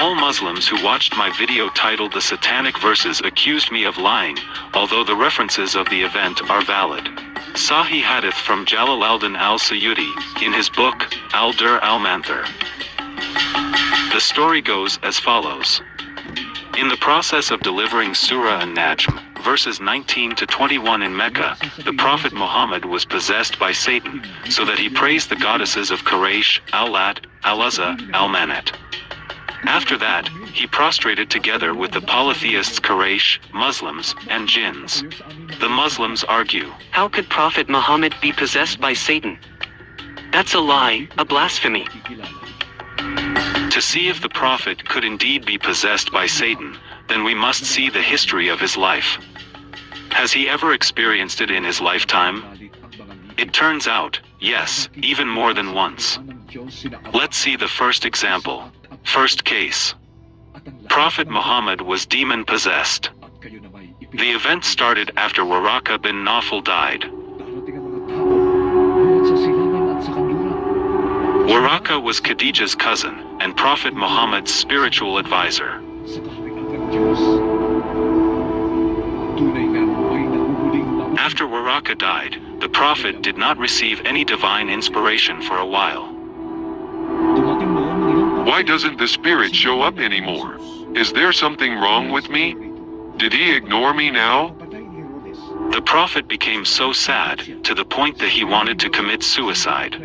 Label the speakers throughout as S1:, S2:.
S1: All Muslims who watched my video titled The Satanic Verses accused me of lying, although the references of the event are valid. Sahih Hadith from Jalaluddin al-Suyuti, in his book, Al-Dur al-Manthur. The story goes as follows. In the process of delivering Surah An-Najm, verses 19 to 21 in Mecca, the Prophet Muhammad was possessed by Satan, so that he praised the goddesses of Quraysh, Al-Lat, Al-Uzza, Al-Manat. After that, he prostrated together with the polytheists Quraysh, Muslims, and jinns. The Muslims argue,
S2: how could Prophet Muhammad be possessed by Satan? That's a lie, a blasphemy.
S1: To see if the Prophet could indeed be possessed by Satan, then we must see the history of his life. Has he ever experienced it in his lifetime? It turns out, yes, even more than once. Let's see the first example. First case. Prophet Muhammad was demon-possessed. The event started after Waraka bin Nawfal died. Waraka was Khadija's cousin, and Prophet Muhammad's spiritual advisor. After Waraka died, the Prophet did not receive any divine inspiration for a while.
S3: Why doesn't the Spirit show up anymore? Is there something wrong with me? Did he ignore me now?
S1: The Prophet became so sad, to the point that he wanted to commit suicide.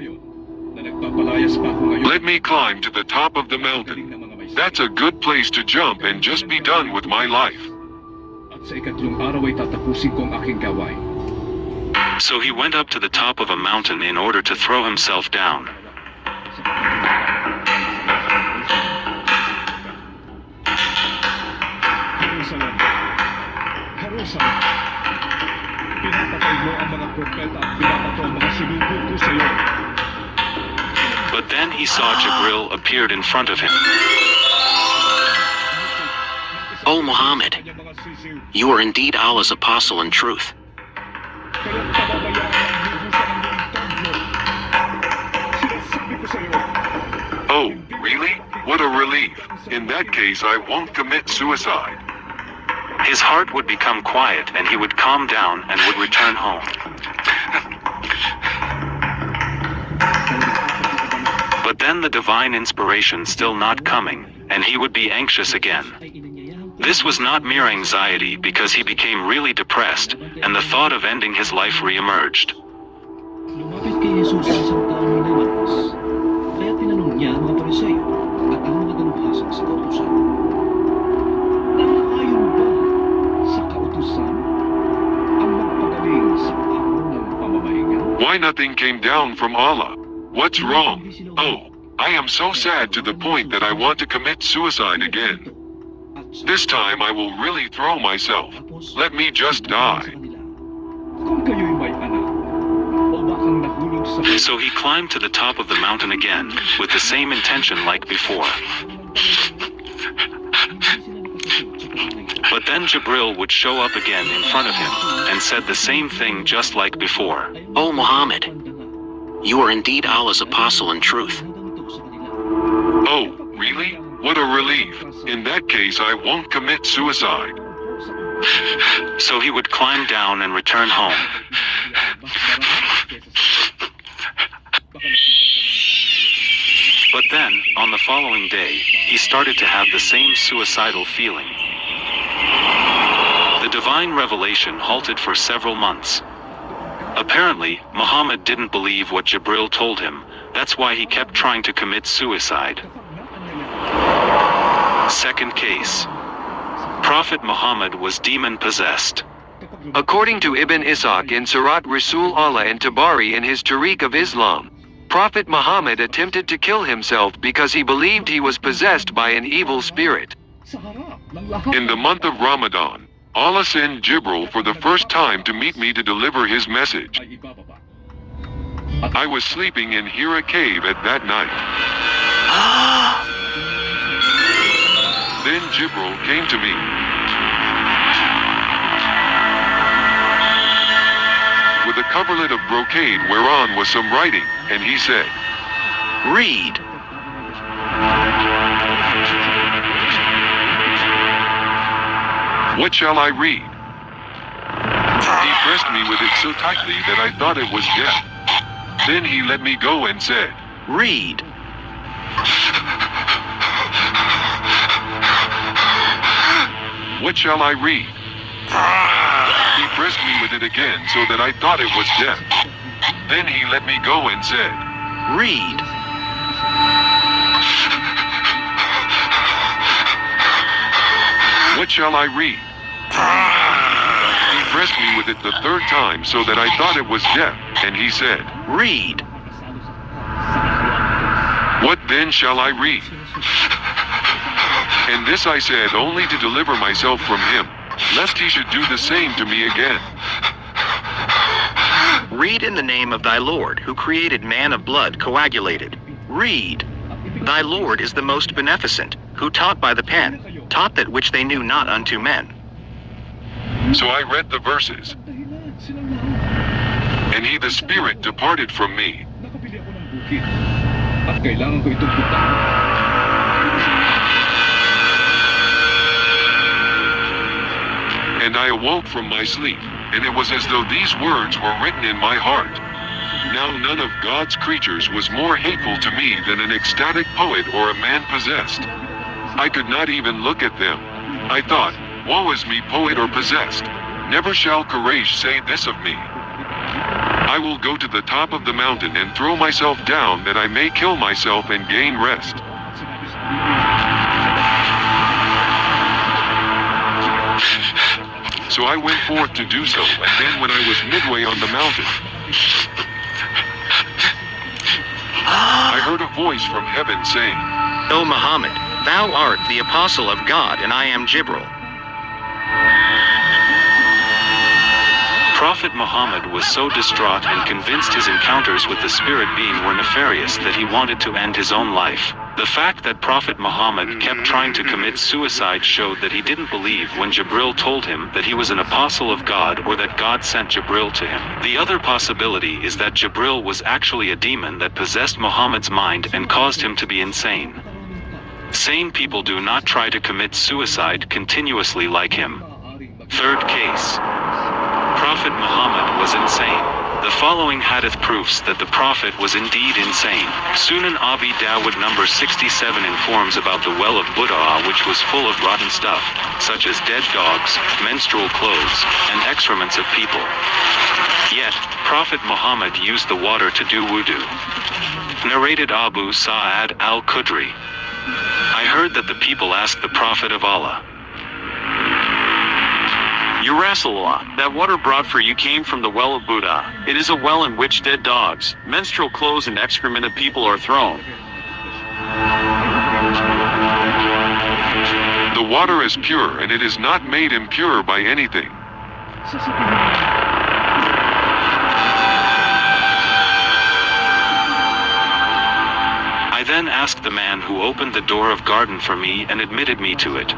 S3: Let me climb to the top of the mountain. That's a good place to jump and just be done with my life.
S1: So he went up to the top of a mountain in order to throw himself down. But then he saw Jibril appeared in front of him.
S2: O Muhammad, you are indeed Allah's apostle in truth.
S3: Oh, really? What a relief. In that case, I won't commit suicide.
S1: His heart would become quiet and he would calm down and would return home. But then the divine inspiration still not coming, and he would be anxious again. This was not mere anxiety because he became really depressed, and the thought of ending his life re-emerged.
S3: Why nothing came down from Allah? What's wrong? Oh, I am so sad to the point that I want to commit suicide again. This time I will really throw myself. Let me just die.
S1: So he climbed to the top of the mountain again, with the same intention like before. But then Jibril would show up again in front of him, and said the same thing just like before.
S2: O Muhammad, you are indeed Allah's apostle in truth.
S3: Oh, really? What a relief. In that case, I won't commit suicide.
S1: So he would climb down and return home. But then, on the following day, he started to have the same suicidal feeling. The divine revelation halted for several months. Apparently, Muhammad didn't believe what Jibril told him. That's why he kept trying to commit suicide. Second case. Prophet Muhammad was demon-possessed.
S4: According to Ibn Ishaq in Surat Rasul Allah and Tabari in his Tariq of Islam, Prophet Muhammad attempted to kill himself because he believed he was possessed by an evil spirit.
S3: In the month of Ramadan, Allah sent Jibril for the first time to meet me to deliver his message. I was sleeping in Hira cave at that night. Then Jibril came to me. With a coverlet of brocade whereon was some writing, and he said,
S2: Read.
S3: What shall I read? He pressed me with it so tightly that I thought it was death. Then he let me go and said,
S5: Read.
S3: What shall I read? He pressed me with it again so that I thought it was death. Then he let me go and said,
S5: Read.
S3: What shall I read? He pressed me with it the third time so that I thought it was death, and he said,
S5: Read.
S3: What then shall I read? And this I said only to deliver myself from him, lest he should do the same to me again.
S5: Read in the name of thy Lord, who created man of blood coagulated. Read. Thy Lord is the most beneficent, who taught by the pen, taught that which they knew not unto men.
S3: So I read the verses. And he, the Spirit, departed from me.
S6: At kailangan ko itong puntahan.
S3: And I awoke from my sleep, and it was as though these words were written in my heart. Now none of God's creatures was more hateful to me than an ecstatic poet or a man possessed. I could not even look at them. I thought, woe is me, poet or possessed. Never shall courage say this of me. I will go to the top of the mountain and throw myself down that I may kill myself and gain rest. So I went forth to do so, and then when I was midway on the mountain, I heard a voice from heaven saying,
S5: O Muhammad, thou art the apostle of God, and I am Jibril.
S1: Prophet Muhammad was so distraught and convinced his encounters with the spirit being were nefarious that he wanted to end his own life. The fact that Prophet Muhammad kept trying to commit suicide showed that he didn't believe when Jibril told him that he was an apostle of God or that God sent Jibril to him. The other possibility is that Jibril was actually a demon that possessed Muhammad's mind and caused him to be insane. Sane people do not try to commit suicide continuously like him. Third case. Prophet Muhammad was insane. The following hadith proofs that the Prophet was indeed insane. Sunan Abi Dawud number 67 informs about the well of Buddha, which was full of rotten stuff, such as dead dogs, menstrual clothes, and excrements of people. Yet, Prophet Muhammad used the water to do wudu. Narrated Abu Sa'ad al-Khudri. I heard that the people asked the Prophet of Allah,
S7: Your Rasulullah, that water brought for you came from the well of Buddha. It is a well in which dead dogs, menstrual clothes and excrement of people are thrown.
S3: the water is pure and it is not made impure by anything.
S1: I then asked the man who opened the door of garden for me and admitted me to it.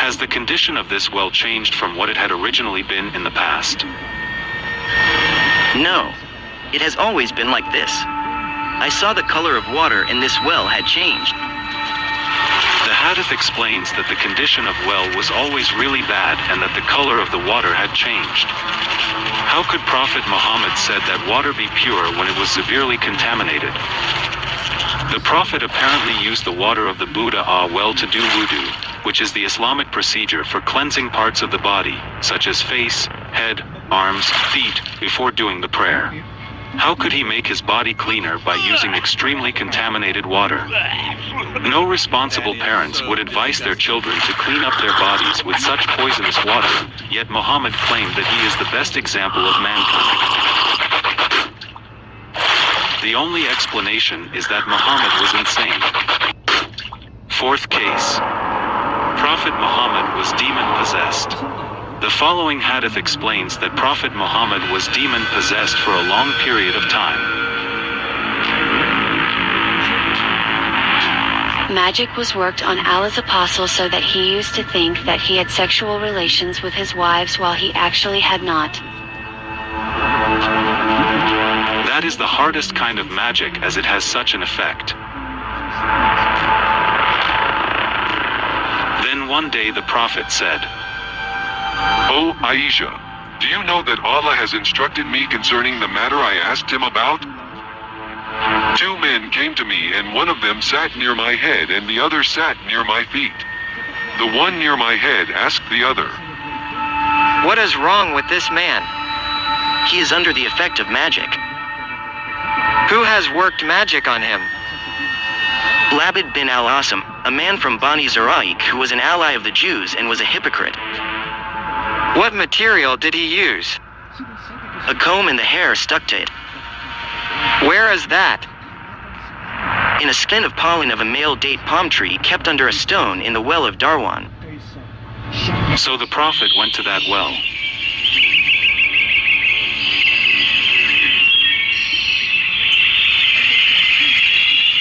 S1: Has the condition of this well changed from what it had originally been in the past?
S8: No, it has always been like this. I saw the color of water in this well had changed.
S1: The hadith explains that the condition of well was always really bad and that the color of the water had changed. How could Prophet Muhammad said that water be pure when it was severely contaminated? The Prophet apparently used the water of the Buddha well to do wudu, which is the Islamic procedure for cleansing parts of the body, such as face, head, arms, feet, before doing the prayer. How could he make his body cleaner by using extremely contaminated water? No responsible parents would advise their children to clean up their bodies with such poisonous water, yet Muhammad claimed that he is the best example of mankind. The only explanation is that Muhammad was insane. Fourth case. Prophet Muhammad was demon-possessed. The following hadith explains that Prophet Muhammad was demon-possessed for a long period of time.
S9: Magic was worked on Allah's apostle so that he used to think that he had sexual relations with his wives while he actually had not.
S1: That is the hardest kind of magic as it has such an effect. Then one day the prophet said,
S3: Oh, Aisha, do you know that Allah has instructed me concerning the matter I asked him about? 2 men came to me, and one of them sat near my head and the other sat near my feet. The one near my head asked the other,
S4: What is wrong with this man?
S8: He is under the effect of magic.
S4: Who has worked magic on him?
S8: Labid bin al-Asam, a man from Bani Zaraik who was an ally of the Jews and was a hypocrite.
S4: What material did he use?
S8: A comb and the hair stuck to it.
S4: Where is that?
S8: In a skin of pollen of a male date palm tree kept under a stone in the well of Darwan.
S1: So the prophet went to that well.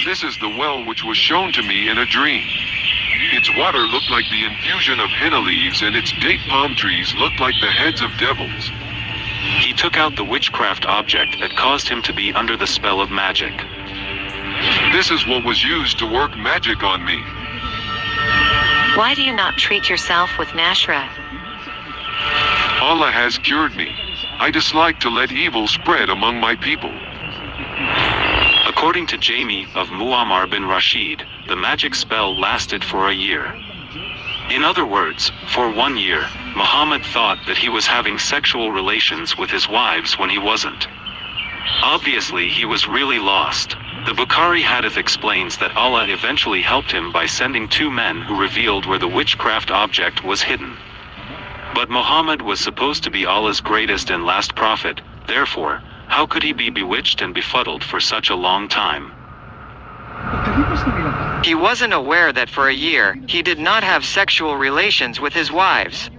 S3: This is the well which was shown to me in a dream. Its water looked like the infusion of henna leaves, and its date palm trees looked like the heads of devils.
S1: He took out the witchcraft object that caused him to be under the spell of magic.
S3: This is what was used to work magic on me.
S6: Why do you not treat yourself with Nashra?
S3: Allah has cured me. I dislike to let evil spread among my people.
S1: According to Jamie of Muammar bin Rashid, the magic spell lasted for a year. In other words, for 1 year, Muhammad thought that he was having sexual relations with his wives when he wasn't. Obviously, he was really lost. The Bukhari hadith explains that Allah eventually helped him by sending 2 men who revealed where the witchcraft object was hidden. But Muhammad was supposed to be Allah's greatest and last prophet, therefore, how could he be bewitched and befuddled for such a long time?
S4: He wasn't aware that for a year, he did not have sexual relations with his wives.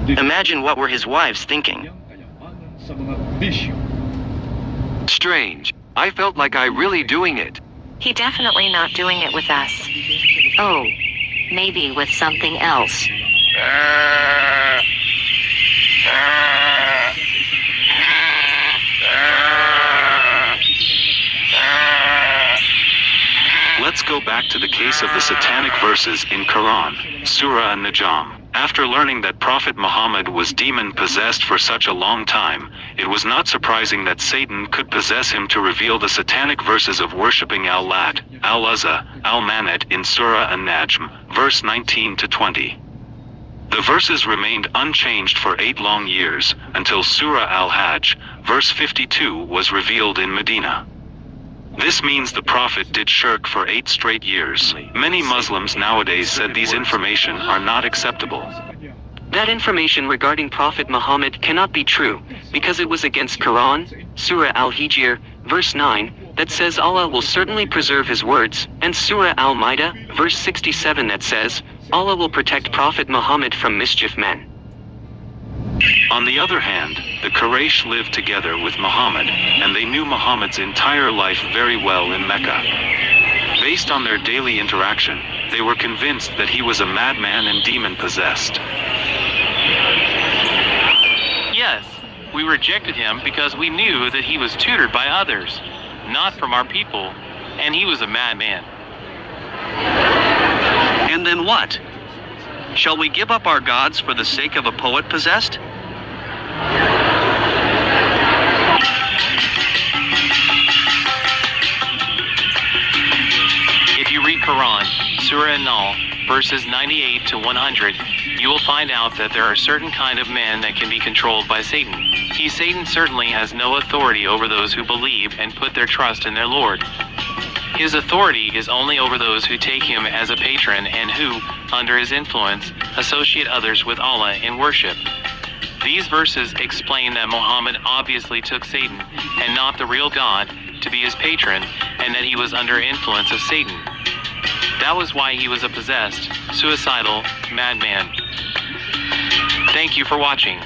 S8: Imagine what were his wives thinking.
S4: Strange. I felt like I really doing it.
S6: He definitely not doing it with us. Oh, maybe with something else.
S1: Let's go back to the case of the satanic verses in Quran, Surah An-Najm. After learning that Prophet Muhammad was demon-possessed for such a long time, it was not surprising that Satan could possess him to reveal the satanic verses of worshipping Al-Lat, Al-Uzza, Al-Manat in Surah An-Najm, verse 19 to 20. The verses remained unchanged for 8 long years, until Surah Al-Hajj, verse 52 was revealed in Medina. This means the Prophet did shirk for 8 straight years. Many Muslims nowadays said these information are not acceptable.
S2: That information regarding Prophet Muhammad cannot be true, because it was against Quran, Surah Al-Hijr, verse 9, that says Allah will certainly preserve his words, and Surah Al-Ma'idah, verse 67 that says, Allah will protect Prophet Muhammad from mischief men.
S1: On the other hand, the Quraysh lived together with Muhammad, and they knew Muhammad's entire life very well in Mecca. Based on their daily interaction, they were convinced that he was a madman and demon-possessed.
S7: Yes, we rejected him because we knew that he was tutored by others, not from our people, and he was a madman.
S5: And then what? Shall we give up our gods for the sake of a poet possessed?
S7: If you read Quran, Surah An-Nahl, verses 98 to 100, you will find out that there are certain kind of men that can be controlled by Satan. Satan certainly has no authority over those who believe and put their trust in their Lord. His authority is only over those who take him as a patron and who, under his influence, associate others with Allah in worship. These verses explain that Muhammad obviously took Satan, and not the real God, to be his patron, and that he was under influence of Satan. That was why he was a possessed, suicidal, madman. Thank you for watching.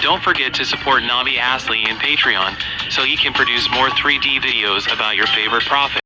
S7: Don't forget to support Nabi Asli in Patreon so he can produce more 3D videos about your favorite prophet.